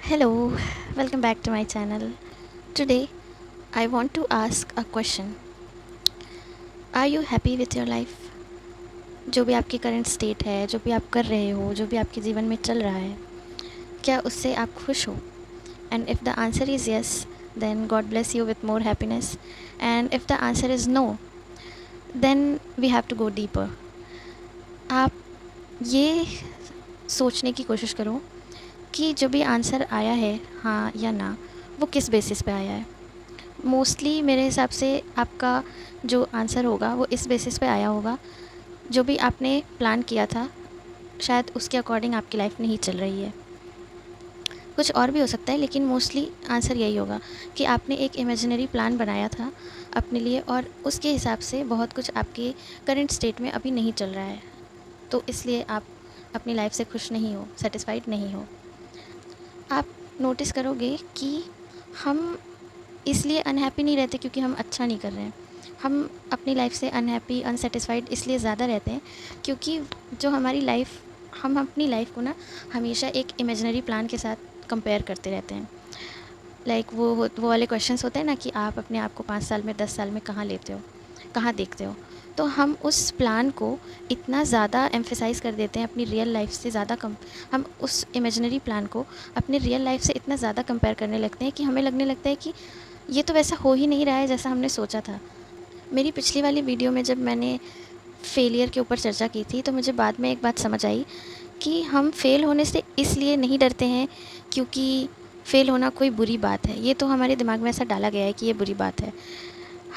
Hello, welcome back to my channel. Today, I want to ask a question. Are you happy with your life? जो भी आपकी current state है, जो भी आप कर रहे हो, जो भी आपके जीवन में चल रहा है, क्या उससे आप खुश हो? And if the answer is yes, then God bless you with more happiness. And if the answer is no, then we have to go deeper. आप ये सोचने की कोशिश करो कि जो भी आंसर आया है, हाँ या ना, वो किस बेसिस पे आया है। मोस्टली मेरे हिसाब से आपका जो आंसर होगा वो इस बेसिस पे आया होगा, जो भी आपने प्लान किया था शायद उसके अकॉर्डिंग आपकी लाइफ नहीं चल रही है। कुछ और भी हो सकता है, लेकिन मोस्टली आंसर यही होगा कि आपने एक इमेजिनरी प्लान बनाया था अपने लिए और उसके हिसाब से बहुत कुछ आपके करंट स्टेट में अभी नहीं चल रहा है, तो इसलिए आप अपनी लाइफ से खुश नहीं हो, सेटिस्फाइड नहीं हो। आप नोटिस करोगे कि हम इसलिए अनहैप्पी नहीं रहते क्योंकि हम अच्छा नहीं कर रहे हैं। हम अपनी लाइफ से अनहैप्पी, अनसेटिस्फाइड इसलिए ज़्यादा रहते हैं क्योंकि जो हमारी लाइफ, हम अपनी लाइफ को ना हमेशा एक इमेजिनरी प्लान के साथ कंपेयर करते रहते हैं। लाइक वो वाले क्वेश्चंस होते हैं ना कि आप अपने आप को 5 साल में, 10 साल में कहाँ लेते हो, कहाँ देखते हो। तो हम उस प्लान को इतना ज़्यादा एम्फेसाइज़ कर देते हैं अपनी रियल लाइफ से ज़्यादा कम, हम उस इमेजिनरी प्लान को अपनी रियल लाइफ से इतना ज़्यादा कंपेयर करने लगते हैं कि हमें लगने लगता है कि ये तो वैसा हो ही नहीं रहा है जैसा हमने सोचा था। मेरी पिछली वाली वीडियो में जब मैंने फेलियर के ऊपर चर्चा की थी, तो मुझे बाद में एक बात समझ आई कि हम फ़ेल होने से इसलिए नहीं डरते हैं क्योंकि फ़ेल होना कोई बुरी बात है। ये तो हमारे दिमाग में ऐसा डाला गया है कि ये बुरी बात है।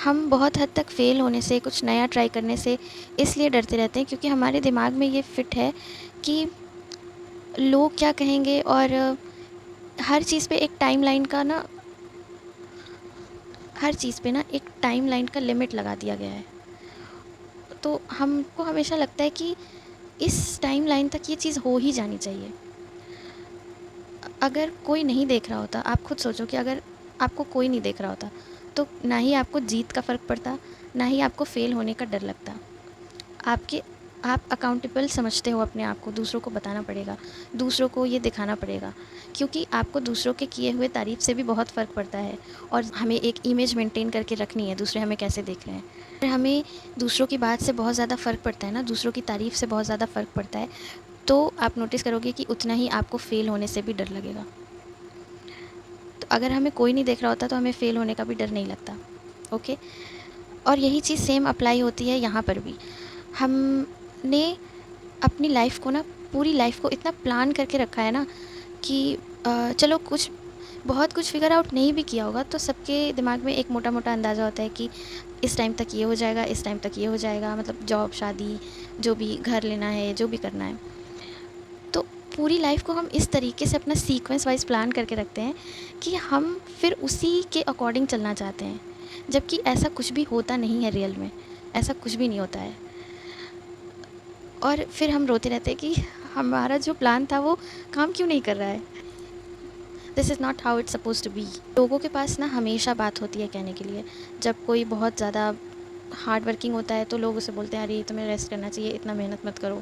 हम बहुत हद तक फ़ेल होने से, कुछ नया ट्राई करने से इसलिए डरते रहते हैं क्योंकि हमारे दिमाग में ये फ़िट है कि लोग क्या कहेंगे, और हर चीज़ पे एक टाइमलाइन का ना, हर चीज़ पे ना एक टाइमलाइन का लिमिट लगा दिया गया है। तो हमको हमेशा लगता है कि इस टाइमलाइन तक ये चीज़ हो ही जानी चाहिए। अगर कोई नहीं देख रहा होता, आप खुद सोचो कि अगर आपको कोई नहीं देख रहा होता, तो ना ही आपको जीत का फ़र्क पड़ता, ना ही आपको फ़ेल होने का डर लगता। आपके आप अकाउंटेबल समझते हो अपने आप को, दूसरों को बताना पड़ेगा, दूसरों को ये दिखाना पड़ेगा, क्योंकि आपको दूसरों के किए हुए तारीफ़ से भी बहुत फ़र्क पड़ता है और हमें एक इमेज मेंटेन करके रखनी है, दूसरे हमें कैसे देख रहे हैं। और हमें दूसरों की बात से बहुत ज़्यादा फ़र्क पड़ता है ना, दूसरों की तारीफ़ से बहुत ज़्यादा फ़र्क पड़ता है, तो आप नोटिस करोगे कि उतना ही आपको फ़ेल होने से भी डर लगेगा। तो अगर हमें कोई नहीं देख रहा होता तो हमें फ़ेल होने का भी डर नहीं लगता। ओके, और यही चीज़ सेम अप्लाई होती है यहाँ पर भी। हमने अपनी लाइफ को ना, पूरी लाइफ को इतना प्लान करके रखा है ना कि चलो कुछ बहुत कुछ फिगर आउट नहीं भी किया होगा तो सबके दिमाग में एक मोटा मोटा अंदाज़ा होता है कि इस टाइम तक ये हो जाएगा, इस टाइम तक ये हो जाएगा, मतलब जॉब, शादी, जो भी घर लेना है, जो भी करना है। तो पूरी लाइफ को हम इस तरीके से अपना सीक्वेंस वाइज प्लान करके रखते हैं कि हम फिर उसी के अकॉर्डिंग चलना चाहते हैं, जबकि ऐसा कुछ भी होता नहीं है रियल में, ऐसा कुछ भी नहीं होता है। और फिर हम रोते रहते हैं कि हमारा जो प्लान था वो काम क्यों नहीं कर रहा है। This is not how it's suppose to be. लोगों के पास ना हमेशा बात होती है कहने के लिए। जब कोई बहुत ज़्यादा हार्ड वर्किंग होता है तो लोग उसे बोलते हैं, अरे तुम्हें रेस्ट करना चाहिए, इतना मेहनत मत करो।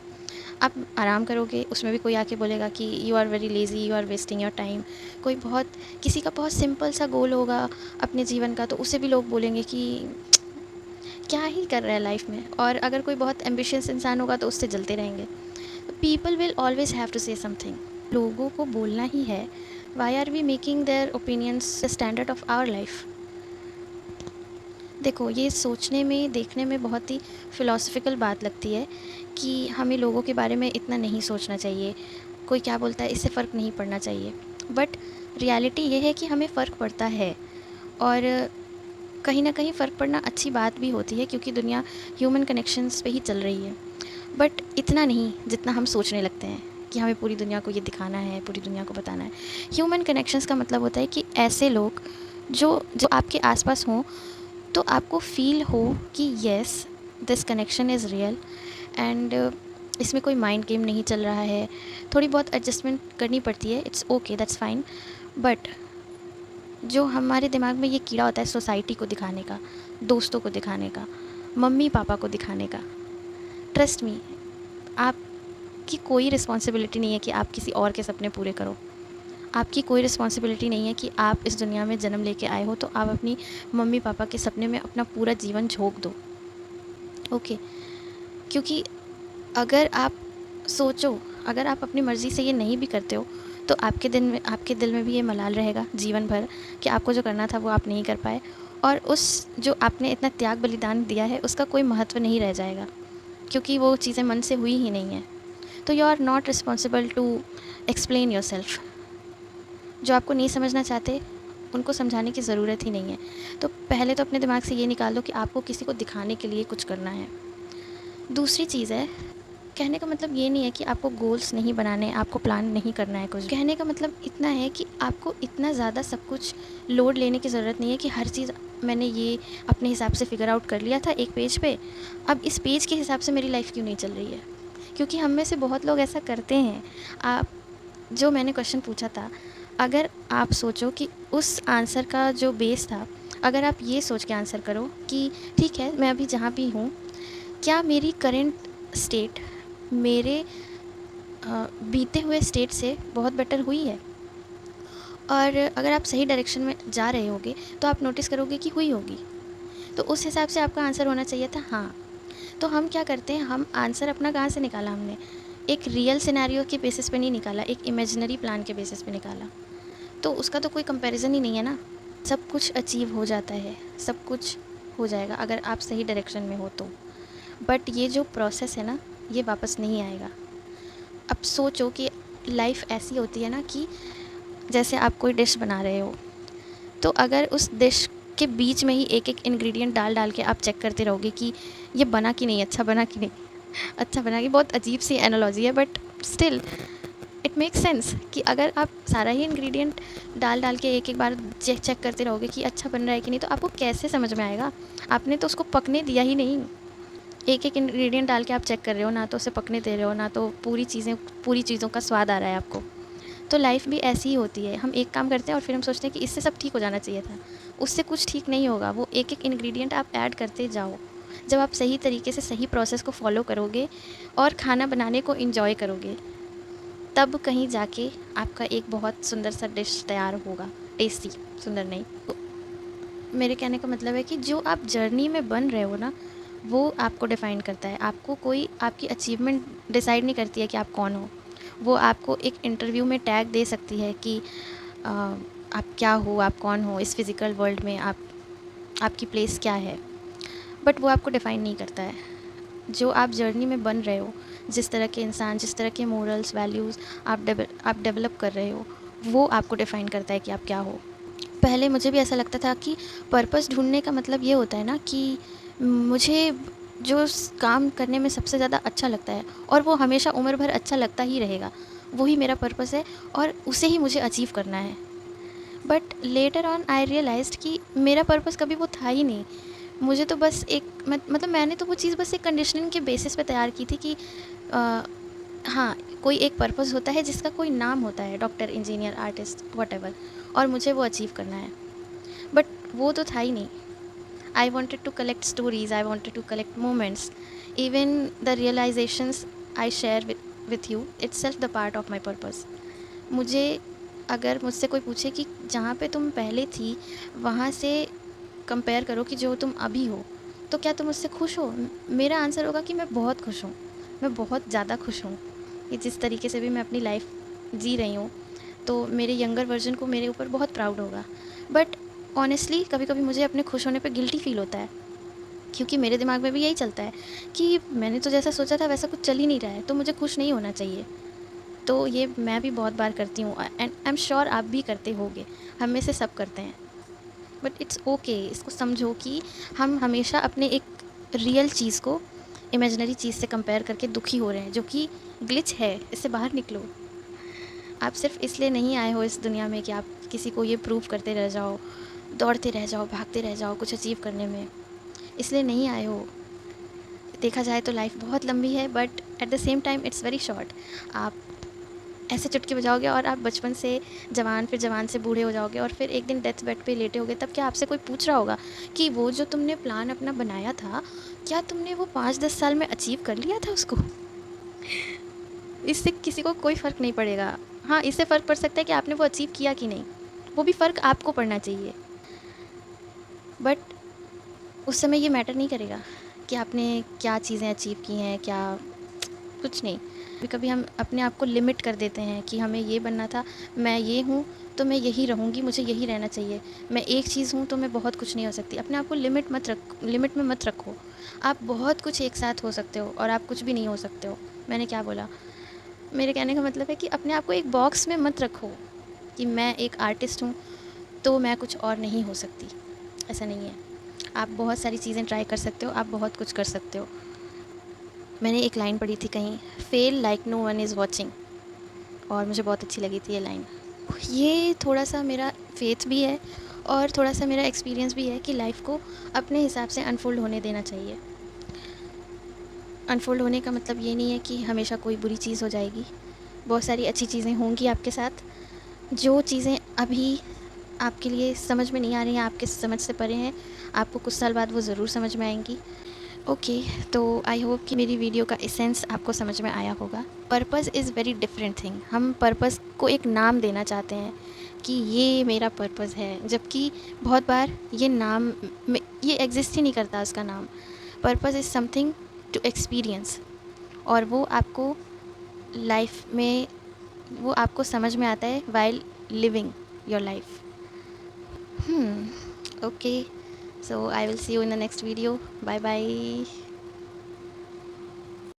आप आराम करोगे, उसमें भी कोई आके बोलेगा कि you are very lazy, you are wasting your time. कोई बहुत, किसी का बहुत सिंपल सा गोल होगा अपने जीवन का, तो उसे भी लोग बोलेंगे कि क्या ही कर रहा है लाइफ में। और अगर कोई बहुत एम्बिशियस इंसान होगा तो उससे जलते रहेंगे। People will always have to say something. लोगों को बोलना ही है, why are we making their opinions the standard of our life. देखो, ये सोचने में, देखने में बहुत ही फ़िलॉसफिकल बात लगती है कि हमें लोगों के बारे में इतना नहीं सोचना चाहिए, कोई क्या बोलता है इससे फ़र्क नहीं पड़ना चाहिए। बट रियलिटी ये है कि हमें फ़र्क पड़ता है, और कहीं ना कहीं फ़र्क पड़ना अच्छी बात भी होती है क्योंकि दुनिया ह्यूमन कनेक्शंस पे ही चल रही है। बट इतना नहीं जितना हम सोचने लगते हैं कि हमें पूरी दुनिया को ये दिखाना है, पूरी दुनिया को बताना है। ह्यूमन कनेक्शंस का मतलब होता है कि ऐसे लोग जो जो आपके आसपास हों, तो आपको फ़ील हो कि yes, this connection is real, and इसमें कोई माइंड गेम नहीं चल रहा है। थोड़ी बहुत एडजस्टमेंट करनी पड़ती है, it's okay, that's fine. But जो हमारे दिमाग में ये कीड़ा होता है सोसाइटी को दिखाने का, दोस्तों को दिखाने का, मम्मी पापा को दिखाने का, ट्रस्ट मी, आपकी कोई रिस्पॉन्सिबिलिटी नहीं है कि आप किसी और के सपने पूरे करो। आपकी कोई रिस्पॉन्सिबिलिटी नहीं है कि आप इस दुनिया में जन्म लेके आए हो तो आप अपनी मम्मी पापा के सपने में अपना पूरा जीवन झोंक दो। ओके, क्योंकि अगर आप सोचो, अगर आप अपनी मर्ज़ी से ये नहीं भी करते हो तो आपके दिल में भी ये मलाल रहेगा जीवन भर कि आपको जो करना था वो आप नहीं कर पाए, और उस जो आपने इतना त्याग बलिदान दिया है उसका कोई महत्व नहीं रह जाएगा, क्योंकि वो चीज़ें मन से हुई ही नहीं हैं। तो you are not responsible to explain your self. जो आपको नहीं समझना चाहते उनको समझाने की ज़रूरत ही नहीं है। तो पहले तो अपने दिमाग से ये निकाल दो कि आपको किसी को दिखाने के लिए कुछ करना है। दूसरी चीज़ है, कहने का मतलब ये नहीं है कि आपको गोल्स नहीं बनाने, आपको प्लान नहीं करना है कुछ। कहने का मतलब इतना है कि आपको इतना ज़्यादा सब कुछ लोड लेने की ज़रूरत नहीं है कि हर चीज़ मैंने ये अपने हिसाब से फ़िगर आउट कर लिया था एक पेज पे, अब इस पेज के हिसाब से मेरी लाइफ़ क्यों नहीं चल रही है। क्योंकि हम में से बहुत लोग ऐसा करते हैं। आप, जो मैंने क्वेश्चन पूछा था, अगर आप सोचो कि उस आंसर का जो बेस था, अगर आप ये सोच के आंसर करो कि ठीक है, मैं अभी जहाँ भी हूँ, क्या मेरी करंट स्टेट मेरे बीते हुए स्टेट से बहुत बेटर हुई है। और अगर आप सही डायरेक्शन में जा रहे होगे तो आप नोटिस करोगे कि हुई होगी। तो उस हिसाब से आपका आंसर होना चाहिए था हाँ। तो हम क्या करते हैं, हम आंसर अपना कहाँ से निकाला, हमने एक रियल सिनेरियो के बेसिस पे नहीं निकाला, एक इमेजिनरी प्लान के बेसिस पे निकाला। तो उसका तो कोई कंपैरिजन ही नहीं है ना। सब कुछ अचीव हो जाता है, सब कुछ हो जाएगा अगर आप सही डायरेक्शन में हो तो। बट ये जो प्रोसेस है ना, ये वापस नहीं आएगा। अब सोचो कि लाइफ ऐसी होती है ना कि जैसे आप कोई डिश बना रहे हो, तो अगर उस डिश के बीच में ही एक एक इंग्रेडिएंट डाल डाल के आप चेक करते रहोगे कि ये बना कि नहीं, अच्छा बना कि नहीं, अच्छा बना कि, बहुत अजीब सी एनालॉजी है but still it makes sense कि अगर आप सारा ही इंग्रेडिएंट डाल डाल के एक एक बार चेक चेक करते रहोगे कि अच्छा बन रहा है कि नहीं, तो आपको कैसे समझ में आएगा। आपने तो उसको पकने दिया ही नहीं। एक एक इंग्रेडिएंट डाल के आप चेक कर रहे हो, ना तो उसे पकने दे रहे हो, ना तो पूरी चीज़ों का स्वाद आ रहा है आपको। तो लाइफ भी ऐसी ही होती है। हम एक काम करते हैं और फिर हम सोचते हैं कि इससे सब ठीक हो जाना चाहिए था। उससे कुछ ठीक नहीं होगा। वो एक एक इंग्रेडिएंट आप ऐड करते जाओ। जब आप सही तरीके से सही प्रोसेस को फॉलो करोगे और खाना बनाने को एंजॉय करोगे, तब कहीं जाके आपका एक बहुत सुंदर सा डिश तैयार होगा। टेस्टी, सुंदर नहीं। तो मेरे कहने का मतलब है कि जो आप जर्नी में बन रहे हो ना, वो आपको डिफ़ाइन करता है। आपको कोई आपकी अचीवमेंट डिसाइड नहीं करती है कि आप कौन हो। वो आपको एक इंटरव्यू में टैग दे सकती है कि आप क्या हो, आप कौन हो इस फिज़िकल वर्ल्ड में, आपकी प्लेस क्या है। बट वो आपको डिफ़ाइन नहीं करता है। जो आप जर्नी में बन रहे हो, जिस तरह के इंसान, जिस तरह के मोरल्स, वैल्यूज़ आप डेवलप कर रहे हो, वो आपको डिफ़ाइन करता है कि आप क्या हो। पहले मुझे भी ऐसा लगता था कि पर्पस ढूँढने का मतलब ये होता है ना कि मुझे जो काम करने में सबसे ज़्यादा अच्छा लगता है और वो हमेशा उम्र भर अच्छा लगता ही रहेगा, वही मेरा पर्पस है और उसे ही मुझे अचीव करना है। But later on I realized कि मेरा पर्पस कभी वो था ही नहीं। मुझे तो बस एक मतलब मैंने तो वो चीज़ बस एक कंडीशनिंग के बेसिस पे तैयार की थी कि आ, हाँ, कोई एक पर्पस होता है जिसका कोई नाम होता है, डॉक्टर, इंजीनियर, आर्टिस्ट, वट, और मुझे वो अचीव करना है। बट वो तो था ही नहीं। I wanted to collect stories, I wanted to collect moments, even the realizations I share with you it's self the part of my purpose. मुझे, अगर मुझसे कोई पूछे कि जहाँ पे तुम पहले थी वहाँ से कंपेयर करो कि जो तुम अभी हो, तो क्या तुम उससे खुश हो, मेरा आंसर होगा कि मैं बहुत खुश हूँ। मैं बहुत ज़्यादा खुश हूँ कि जिस तरीके से भी मैं अपनी लाइफ जी रही हूँ, तो मेरे यंगर वर्जन को मेरे ऊपर बहुत प्राउड होगा। बट ऑनेस्टली कभी कभी मुझे अपने खुश होने पे गिल्टी फील होता है, क्योंकि मेरे दिमाग में भी यही चलता है कि मैंने तो जैसा सोचा था वैसा कुछ चल ही नहीं रहा है, तो मुझे खुश नहीं होना चाहिए। तो ये मैं भी बहुत बार करती हूँ एंड आई एम श्योर आप भी करते होगे। हम में से सब करते हैं। बट इट्स ओके, इसको समझो कि हम हमेशा अपने एक रियल चीज़ को इमेजिनरी चीज़ से कंपेयर करके दुखी हो रहे हैं, जो कि ग्लिच है। इससे बाहर निकलो। आप सिर्फ इसलिए नहीं आए हो इस दुनिया में कि आप किसी को ये प्रूव करते रह जाओ, दौड़ते रह जाओ, भागते रह जाओ कुछ अचीव करने में। इसलिए नहीं आए हो। देखा जाए तो लाइफ बहुत लंबी है but at the same time it's very short. आप ऐसे चुटकी बजाओगे और आप बचपन से जवान, फिर जवान से बूढ़े हो जाओगे और फिर एक दिन डेथ बेड पे लेटे होगे, तब क्या आपसे कोई पूछ रहा होगा कि वो जो तुमने प्लान अपना बनाया था, क्या तुमने वो 5-10 साल में अचीव कर लिया था उसको? इससे किसी को कोई फ़र्क नहीं पड़ेगा। हाँ, इससे फ़र्क पड़ सकता है कि आपने वो अचीव किया कि नहीं, वो भी फ़र्क आपको पड़ना चाहिए। बट उस समय ये मैटर नहीं करेगा कि आपने क्या चीज़ें अचीव की हैं, क्या कुछ नहीं। कभी-कभी हम अपने आप को लिमिट कर देते हैं कि हमें ये बनना था, मैं ये हूँ, तो मैं यही रहूँगी, मुझे यही रहना चाहिए। मैं एक चीज़ हूँ, तो मैं बहुत कुछ नहीं हो सकती। अपने आप को लिमिट में मत रखो। आप बहुत कुछ एक साथ हो सकते हो और आप कुछ भी नहीं हो सकते हो। मैंने क्या बोला? मेरे कहने का मतलब है कि अपने आप को एक बॉक्स में मत रखो कि मैं एक आर्टिस्ट हूँ, तो मैं कुछ और नहीं हो सकती। ऐसा नहीं है। आप बहुत सारी चीज़ें ट्राई कर सकते हो, आप बहुत कुछ कर सकते हो। मैंने एक लाइन पढ़ी थी कहीं, feel like no one is watching, और मुझे बहुत अच्छी लगी थी ये लाइन। ये थोड़ा-सा मेरा फ़ेथ भी है और थोड़ा-सा मेरा एक्सपीरियंस भी है कि लाइफ़ को अपने हिसाब से अनफ़ोल्ड होने देना चाहिए। अनफ़ोल्ड होने का मतलब ये नहीं है कि हमेशा कोई बुरी चीज़ हो जाएगी। बहुत सारी अच्छी चीज़ें होंगी आपके साथ। जो चीज़ें अभी आपके लिए समझ में नहीं आ रही हैं, आपके समझ से परे हैं, आपको कुछ साल बाद वो ज़रूर समझ में आएँगी। ओके, तो आई होप कि मेरी वीडियो का एसेंस आपको समझ में आया होगा। Purpose is very different thing. हम पर्पस को एक नाम देना चाहते हैं कि ये मेरा पर्पस है, जबकि बहुत बार ये नाम में ये एग्जिस्ट ही नहीं करता उसका नाम। Purpose is something to experience, और वो आपको लाइफ में वो आपको समझ में आता है while living your life. Okay, so I will see you in the next video. Bye bye.